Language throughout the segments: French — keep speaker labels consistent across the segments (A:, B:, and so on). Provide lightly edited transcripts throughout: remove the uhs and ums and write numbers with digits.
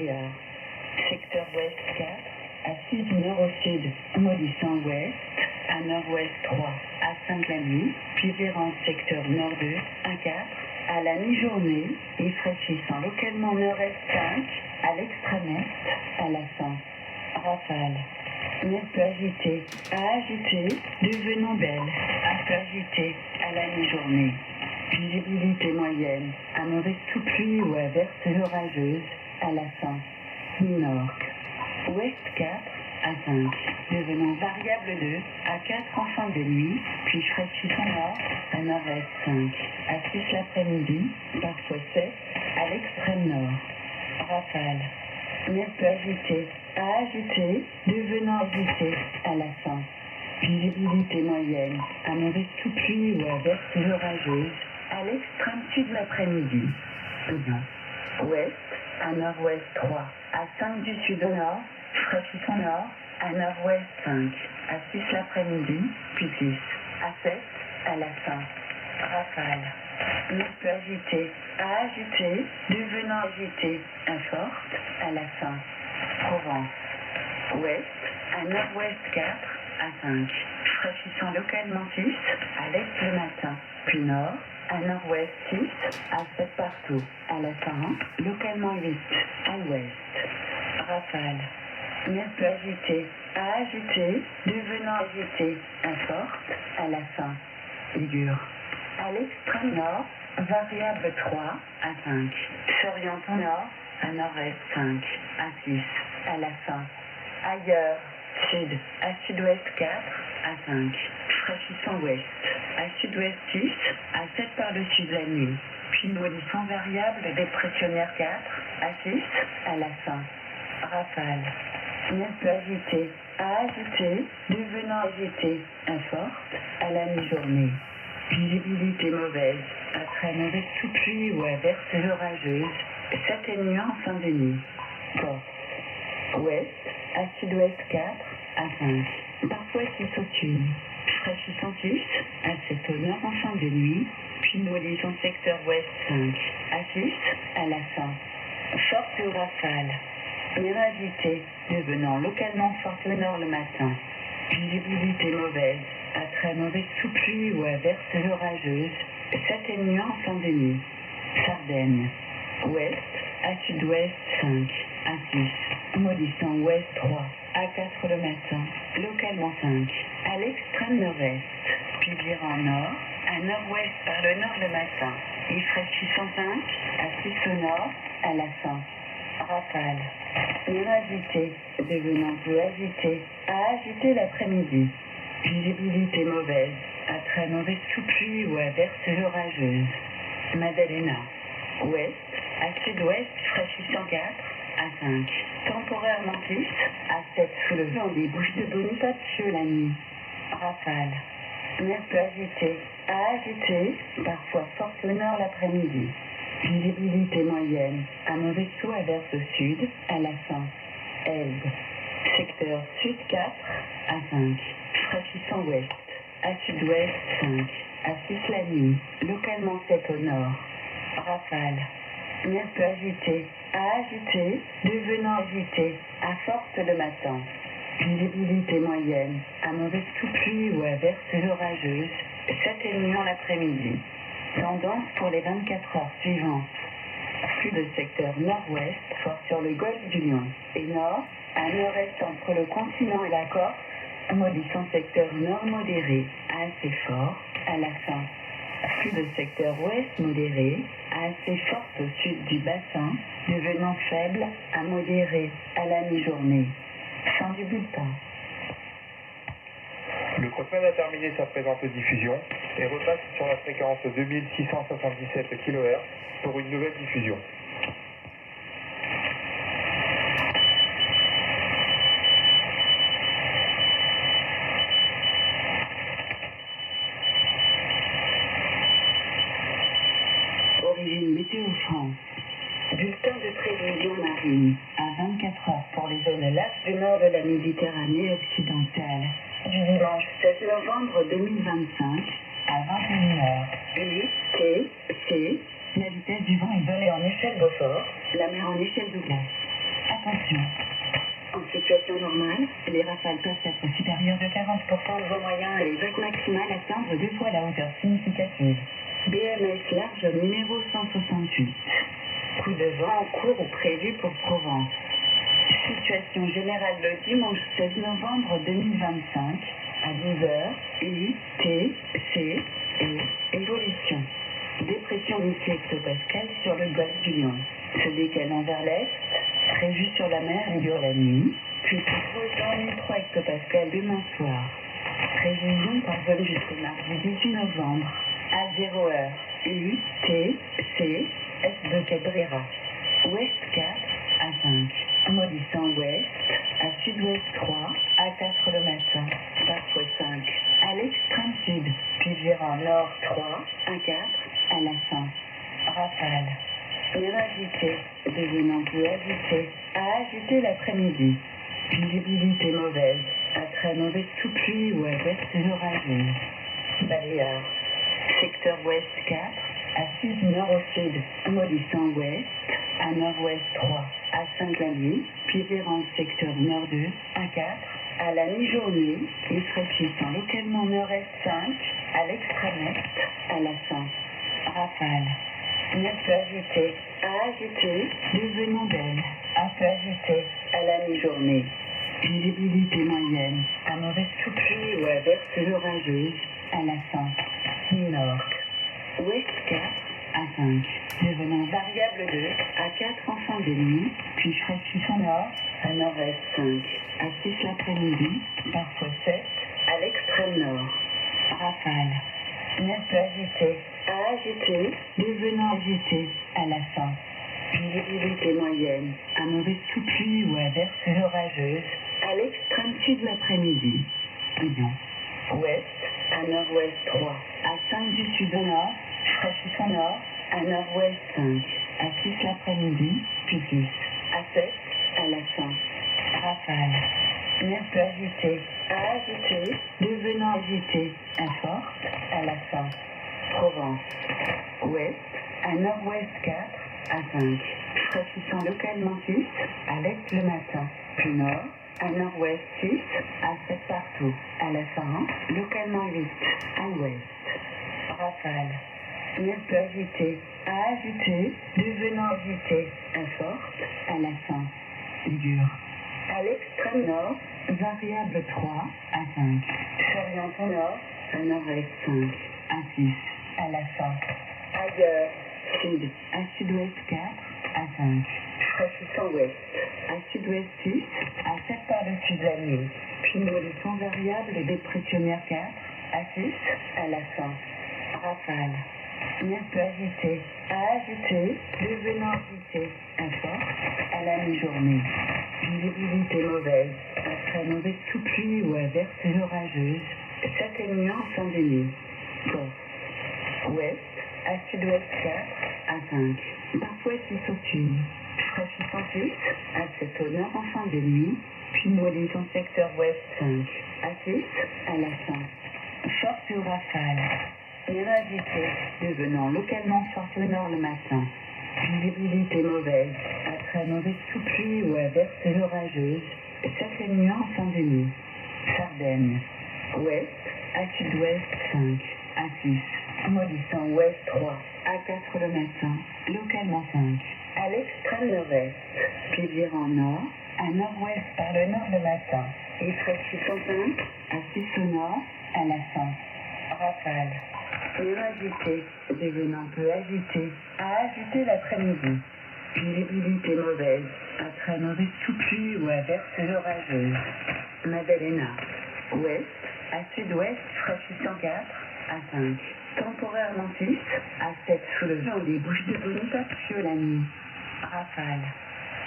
A: brouillard. Secteur ouest 4, à 6 du nord au sud, maudissant ouest, à nord-ouest 3, à 5 la nuit, puis virant secteur nord 2, à 4, à la mi-journée, et fraîchissant localement nord-est 5, à l'extrême est, à la fin. Rafale. Mer peu agitée, à agiter, devenant belle, un peu agitée, à la mi-journée. Visibilité moyenne, à mauvaise sous pluie ou averse orageuse, à la fin. Nord. Ouest 4 à 5, devenant variable 2 à 4 en fin de nuit, puis fraîchissant nord à nord-est 5, à 6 l'après-midi, parfois 7, à l'extrême nord. Rafale. Mer peu agitée, à agiter, devenant agitée, à la fin. Visibilité moyenne, à mauvaise sous pluie ou averse orageuse, à l'extrême sud de l'après-midi. Ouest, à nord-ouest 3, à 5 du sud au nord, fraîchissant nord, à nord-ouest 5, à 6 l'après-midi, puis 6, à 7, à la fin. Rafale. Mer peu agitée, à agiter, devenant agitée, à forte, à la fin. Provence. Ouest, à nord-ouest 4, à 5, fraîchissant localement 6, à l'est le matin, puis nord, à nord-ouest 6, à 7 partout, à la fin, localement 8, à l'ouest. Rafale. Mer peu agitée, à agiter, devenant agitée, à forte, à la fin. Ligure. À l'extrême nord, variable 3 à 5, s'orientant nord, à nord-est 5, à 6, à la fin. Ailleurs, sud, à sud-ouest 4, à 5, fraîchissant ouest, à sud-ouest 6, à 7 par-dessus de la nuit, puis maudissant variable dépressionnaire 4, à 6, à la fin. Rafale. Mer peu agitée, à agiter, devenant agitée, à forte, à la mi-journée. Visibilité mauvaise, à très mauvaise sous pluie ou averse orageuse, s'atténuant en fin de nuit. Porte. Ouest, à sud-ouest 4, à 5, parfois 6 au sud. Fraîchissant 6, à 7 au nord en fin de nuit, puis maudissant secteur ouest 5, à 6, à la fin. Forte ou rafale. Mer agitée, devenant localement forte au nord le matin. Visibilité mauvaise, à très mauvaise sous pluie ou averse orageuse, s'atténuant en fin de nuit. Sardaigne. Ouest, à sud-ouest 5, à 6, maudissant ouest 3, à 4 le matin, localement 5, à l'extrême nord-est, puis virant nord, à nord-ouest par le nord le matin, et fraîchissant 5, à 6 au nord, à la fin. Rafale. Mer agitée, devenant peu agitée, à agiter l'après-midi. Visibilité mauvaise, à très mauvaise sous pluie ou averse orageuse. Madalena. Ouest, à sud-ouest, fraîchissant 4, à 5, temporairement 6, à 7 sous le vent des Bouches de Bonifacio la nuit. Rafale. Mer peu agitée, à agiter, parfois forte au nord l'après-midi. Visibilité moyenne, à mauvais sous averse au sud, à la fin. Elbe. Secteur sud 4, à 5, fraîchissant ouest, à sud-ouest 5, à 6 la nuit, localement 7 au nord. Rafale. Mer peu agitée, à agiter, devenant agitée, à forte le matin. Visibilité moyenne, à mauvaise sous pluie ou averse orageuse, s'atténuant l'après-midi. Tendance pour les 24 heures suivantes. Flux de secteur nord-ouest, fort sur le golfe du Lion, et nord, à nord-est entre le continent et la Corse, maudissant secteur nord modéré, à assez fort, à la fin. Flux de secteur ouest modéré, à assez forte au sud du bassin, devenant faible à modéré à la mi-journée. Fin du bulletin.
B: Le Crossman a terminé sa présente diffusion et repasse sur la fréquence 2677 kHz pour une nouvelle diffusion.
A: Origine Météo France. Bulletin de prévision marine à 24 heures pour les zones larges du nord de la Méditerranée occidentale. Du dimanche 16 novembre 2025 à 21h. U, T, C. La vitesse du vent est donnée en échelle Beaufort, la mer en échelle Douglas. Attention. En situation normale, les rafales peuvent être supérieures de 40% au vent moyen et les vagues maximales atteindre 2 fois la hauteur significative. BMS large numéro 168. Coup de vent en cours ou prévu pour Provence. Situation générale le dimanche 16 novembre 2025 à 12h, U, T, C, et évolution. Dépression de 6 hectopascales sur le golfe du Lion. Se décalant vers l'est, prévu sur la mer et durant la nuit, puis progressant 3 hectopascales demain soir. Prévision parvenue jusqu'au mardi 18 novembre à 0h, U, T, C, S de Cabrera. Ouest 4 à 5. Maudissant ouest, à sud-ouest 3, à 4 le matin, parfois 5, à l'extrême sud, puis virant nord 3, à 4, à la fin. Rafale. Mer agitée, devenant peu agitée, à agiter l'après-midi. Visibilité mauvaise, à très mauvaise sous pluie ou averse orageuse. Baléares. Secteur ouest 4, à 6 nord au sud, maudissant ouest, à nord-ouest 3, à 5 la nuit, puis virant secteur nord 2, à 4, à la mi-journée, et fraîchissant localement nord-est 5, à l'extrême est, à la fin. Rafale. Mer peu agitée, à agiter, devenant belle, à peu agitée, à la mi-journée. Visibilité moyenne, à mauvaise sous pluie ou averse orageuse, à la fin. Nord. Ouest 4 à 5, devenant variable 2 à 4 en fin de nuit, puis fraîchissant nord, à nord-est 5, à 6 l'après-midi, parfois 7, à l'extrême nord. Rafale. Mer peu agitée, à agiter, devenant agité, à la fin. Visibilité moyenne, à mauvaise sous pluie ou averse orageuse, à l'extrême sud l'après-midi. Lyon. Ouest, à nord-ouest 3, à 5 du sud au nord, fraîchissant nord, à nord-ouest 5, à 6 l'après-midi, puis 6, à 7, à la fin. Rafale. Mer peu agitée, à agiter, devenant agité, à forte, à la fin. Provence. Ouest, à nord-ouest 4, à 5, fraîchissant localement 6, à l'est le matin, puis nord, à nord-ouest 6, à 7 partout, à la fin, localement 8, à l'ouest. Rafale. Mer peu agitée, à agiter, devenant agité, à forte, à la fin. Dur. À l'extrême nord, variable 3 à 5. S'oriente au nord, à nord-est 5, à 6, à la fin. Ailleurs. Sud, à sud-ouest 4, à 5. Fraîchissant ouest, à sud-ouest 6, à 7 par-dessus de la nuit. Puis molétion variable dépressionnaire 4, à 6, à la fin. Rafale. Mer peu agitée, à agiter, devenant agité, à forte, à la mi-journée. Visibilité mauvaise, à très mauvaise sous pluie ou averse orageuse, s'atténuant en fin de nuit. Corse. Ouest, à sud-ouest 4, à 5, parfois 6 au sud. Fraîchissant 6, à 7 au nord en fin de nuit, puis mollissant secteur ouest 5, à 6, à la fin. Forte rafale. Mer agitée, devenant localement forte au nord le matin. Visibilité mauvaise, à très mauvaise sous pluie ou averse orageuse, s'atténuant en fin de nuit. Sardaigne. Ouest, à sud-ouest 5, à 6, mollissant ouest 3, à 4 le matin, localement 5, à l'extrême nord-est, puis virant nord, à nord-ouest par le nord le matin, et fraîchissant 5, à 6 au nord, à la fin. Rafale. Mer agitée, devenant peu agité, à agiter l'après-midi. Visibilité mauvaise, à très mauvaise sous pluie ou averse orageuse. Madalena. Ouest, à sud-ouest, fraîchissant 4, à 5. Temporairement 6, à 7 sous le vent des Bouches de Bonifacio la nuit. Rafale.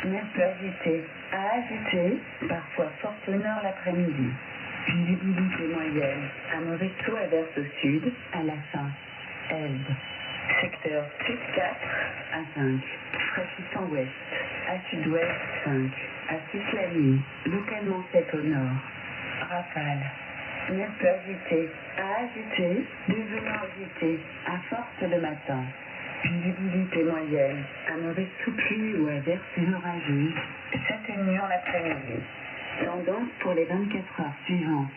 A: Mer peu agitée, à agiter, parfois forte au nord l'après-midi. Visibilité moyenne, à mauvais taux averse au sud, à la fin. Elbe. Secteur sud 4, à 5. Fraîchissant ouest, à sud-ouest 5, à 6 la nuit, localement 7 au nord. Rafale. Mer peu agitée, à agiter, devenant agité, à forte le matin. Visibilité moyenne, à mauvaise sous pluie ou averse orageuse, continue en après-midi. Tendance pour les 24 heures suivantes.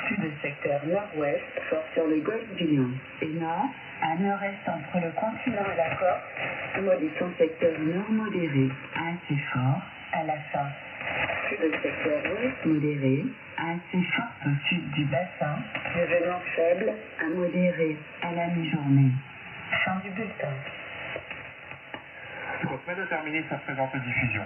A: Flux de secteur nord-ouest, fort sur le golfe du Lion. Et nord, à nord-est entre le continent et la Corse, modifiant secteur nord modéré, assez fort à la fin. Flux de secteur ouest modéré, assez fort au sud du bassin, devenant faible à modéré à la mi-journée. Fin du bulletin.
B: Scott vient de terminer sa présente diffusion.